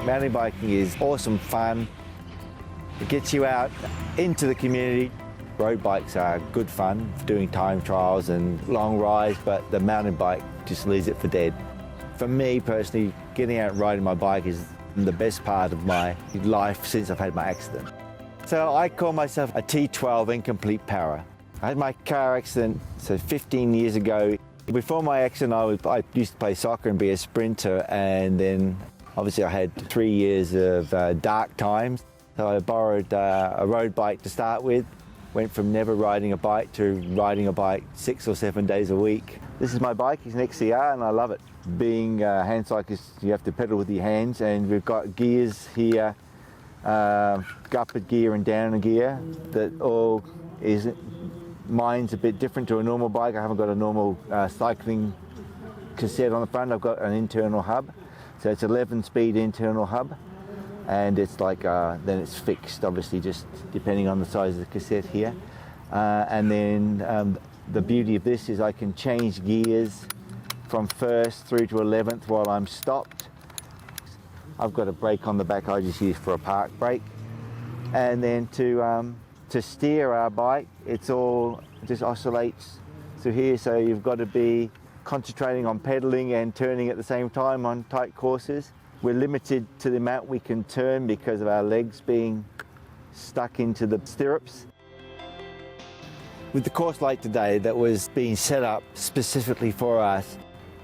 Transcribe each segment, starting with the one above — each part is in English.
Mountain biking is awesome fun. It gets you out into the community. Road bikes are good fun for doing time trials and long rides, but the mountain bike just leaves it for dead. For me personally, getting out and riding my bike is the best part of my life since I've had my accident. So I call myself a T12 incomplete para. I had my car accident 15 years ago. Before my accident, I used to play soccer and be a sprinter, and then obviously I had 3 years of dark times. So I borrowed a road bike to start with, went from never riding a bike to riding a bike 6 or 7 days a week. This is my bike, it's an XCR, and I love it. Being a hand cyclist, you have to pedal with your hands, and we've got gears here, upward gear and down gear, that all is, mine's a bit different to a normal bike. I haven't got a normal cycling cassette on the front, I've got an internal hub. So it's 11-speed internal hub, and it's like, then it's fixed, obviously, just depending on the size of the cassette here. And then the beauty of this is I can change gears from 1st through to 11th while I'm stopped. I've got a brake on the back I just use for a park brake. And then to steer our bike, it just oscillates through here, so you've got to be concentrating on pedaling and turning at the same time on tight courses. We're limited to the amount we can turn because of our legs being stuck into the stirrups. With the course like today that was being set up specifically for us,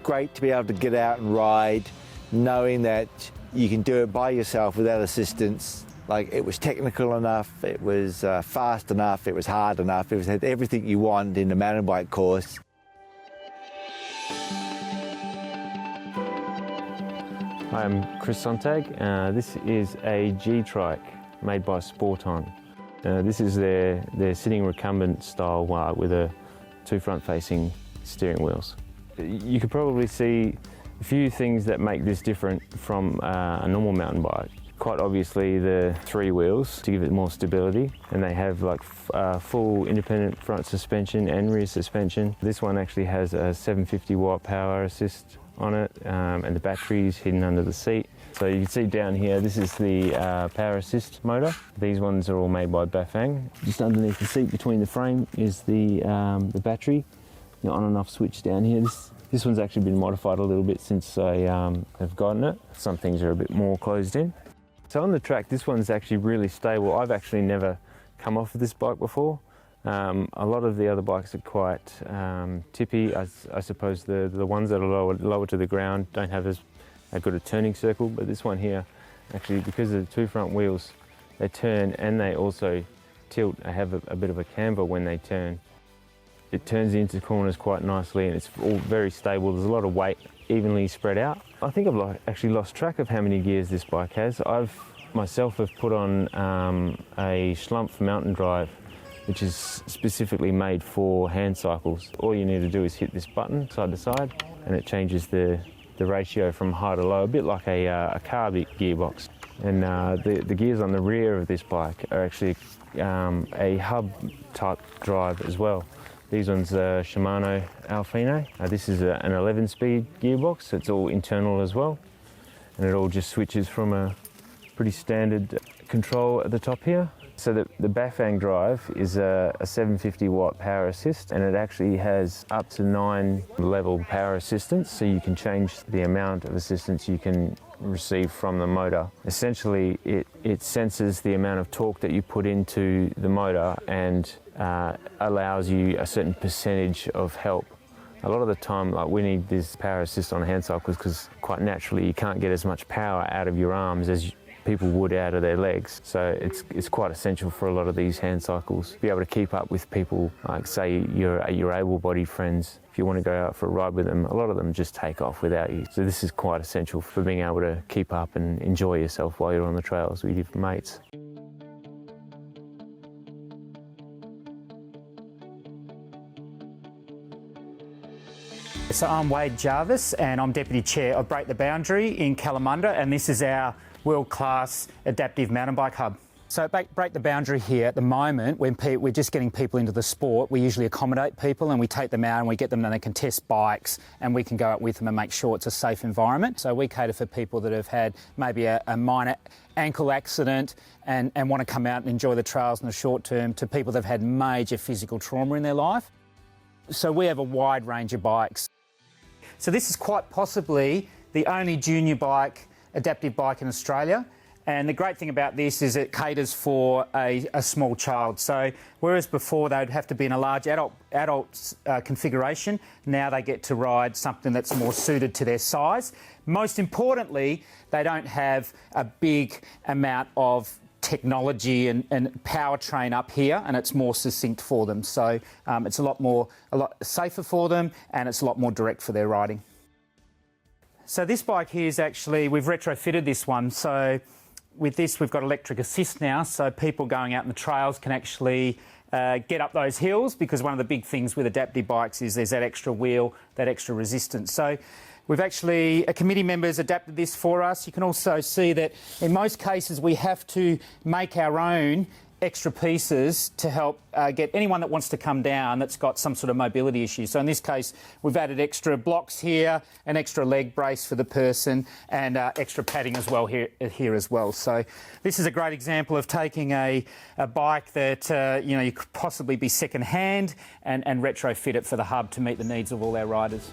great to be able to get out and ride, knowing that you can do it by yourself without assistance. Like, it was technical enough, it was fast enough, it was hard enough, it had everything you want in a mountain bike course. Hi, I'm Chris Sontag. This is a G-trike made by Sporton. This is their sitting recumbent style with 2 front-facing steering wheels. You could probably see a few things that make this different from a normal mountain bike. Quite obviously the 3 wheels to give it more stability, and they have like full independent front suspension and rear suspension. This one actually has a 750 watt power assist on it, and the battery is hidden under the seat. So you can see down here, this is the power assist motor. These ones are all made by Bafang. Just underneath the seat between the frame is the battery. The on and off switch down here. This one's actually been modified a little bit since I have gotten it. Some things are a bit more closed in. So on the track, this one's actually really stable. I've actually never come off of this bike before. A lot of the other bikes are quite tippy. I suppose the ones that are lower to the ground don't have as good a turning circle, but this one here, actually, because of the 2 front wheels, they turn and they also tilt. They have a bit of a camber when they turn. It turns into corners quite nicely, and it's all very stable. There's a lot of weight evenly spread out. I think I've actually lost track of how many gears this bike has. I've myself have put on a Schlumpf mountain drive, which is specifically made for hand cycles. All you need to do is hit this button side to side, and it changes the ratio from high to low, a bit like a car gearbox. And the gears on the rear of this bike are actually a hub type drive as well. These ones are Shimano Alfino. This is an 11-speed gearbox, so it's all internal as well. And it all just switches from a pretty standard control at the top here. So the Bafang drive is a 750 watt power assist, and it actually has up to 9 level power assistance, so you can change the amount of assistance you can receive from the motor. Essentially, it senses the amount of torque that you put into the motor and allows you a certain percentage of help. A lot of the time, like, we need this power assist on hand cycles because quite naturally you can't get as much power out of your arms as people would out of their legs. So it's quite essential for a lot of these hand cycles to be able to keep up with people, like say your able-bodied friends. If you want to go out for a ride with them, a lot of them just take off without you. So this is quite essential for being able to keep up and enjoy yourself while you're on the trails with your mates. So I'm Wade Jarvis, and I'm Deputy Chair of Break the Boundary in Kalamunda, and this is our world-class adaptive mountain bike hub. So break the boundary here at the moment, when we're just getting people into the sport, we usually accommodate people and we take them out and we get them and they can test bikes and we can go out with them and make sure it's a safe environment. So we cater for people that have had maybe a minor ankle accident and want to come out and enjoy the trails in the short term, to people that have had major physical trauma in their life. So we have a wide range of bikes. So this is quite possibly the only junior bike, adaptive bike in Australia. And the great thing about this is it caters for a small child. So whereas before they'd have to be in a large adult configuration, now they get to ride something that's more suited to their size. Most importantly, they don't have a big amount of technology and powertrain up here, and it's more succinct for them. So it's a lot safer for them, and it's a lot more direct for their riding. So this bike here is actually, we've retrofitted this one. So with this, we've got electric assist now, so people going out in the trails can actually get up those hills, because one of the big things with adaptive bikes is there's that extra wheel, that extra resistance. So we've actually, a committee member's adapted this for us. You can also see that in most cases we have to make our own extra pieces to help get anyone that wants to come down that's got some sort of mobility issue. So in this case, we've added extra blocks here, an extra leg brace for the person, and extra padding as well here as well. So this is a great example of taking a bike that you could possibly be second hand and retrofit it for the hub to meet the needs of all our riders.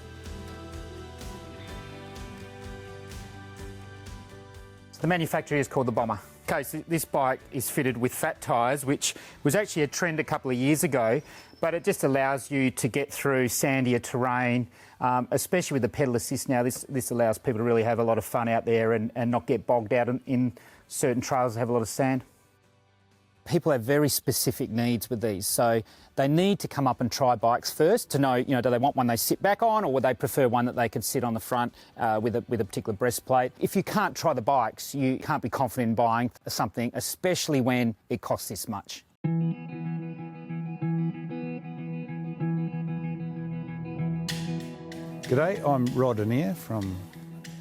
So the manufacturer is called the Bomber. Okay, so this bike is fitted with fat tyres, which was actually a trend a couple of years ago, but it just allows you to get through sandier terrain, especially with the pedal assist now. This allows people to really have a lot of fun out there and not get bogged out in certain trails that have a lot of sand. People have very specific needs with these, so they need to come up and try bikes first to know, do they want one they sit back on, or would they prefer one that they can sit on the front with a particular breastplate. If you can't try the bikes, you can't be confident in buying something, especially when it costs this much. G'day, I'm Annear from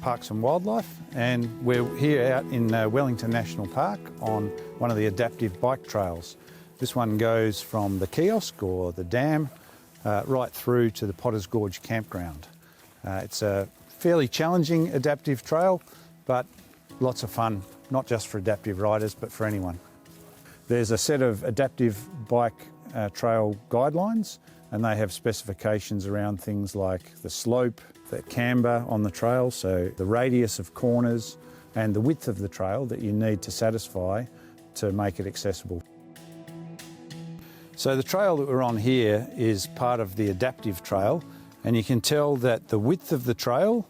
Parks and Wildlife, and we're here out in Wellington National Park on one of the adaptive bike trails. This one goes from the kiosk or the dam right through to the Potter's Gorge campground. It's a fairly challenging adaptive trail, but lots of fun, not just for adaptive riders, but for anyone. There's a set of adaptive bike trail guidelines, and they have specifications around things like the slope, the camber on the trail, so the radius of corners and the width of the trail that you need to satisfy to make it accessible. So the trail that we're on here is part of the adaptive trail, and you can tell that the width of the trail,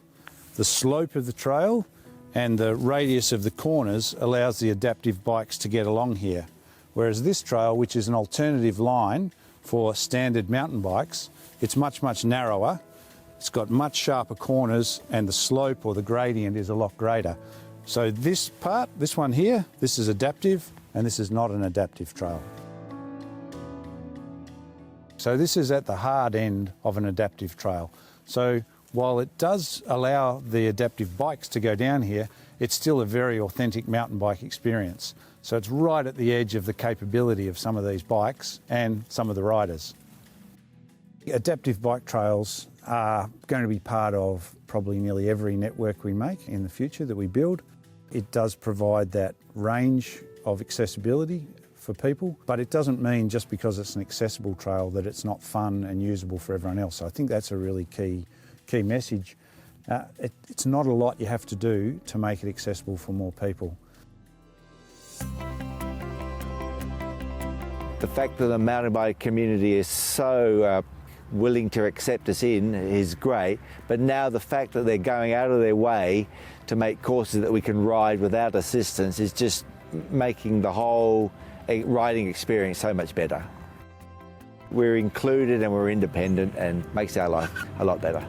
the slope of the trail and the radius of the corners allows the adaptive bikes to get along here. Whereas this trail, which is an alternative line for standard mountain bikes, it's much, much narrower. It's got much sharper corners and the slope or the gradient is a lot greater. So this part, this one here, this is adaptive and this is not an adaptive trail. So this is at the hard end of an adaptive trail. So while it does allow the adaptive bikes to go down here, it's still a very authentic mountain bike experience. So it's right at the edge of the capability of some of these bikes and some of the riders. Adaptive bike trails are going to be part of probably nearly every network we make in the future that we build. It does provide that range of accessibility for people, but it doesn't mean just because it's an accessible trail that it's not fun and usable for everyone else. So I think that's a really key message. It's not a lot you have to do to make it accessible for more people. The fact that the mountain bike community is so willing to accept us in is great, but now the fact that they're going out of their way to make courses that we can ride without assistance is just making the whole riding experience so much better. We're included and we're independent and makes our life a lot better.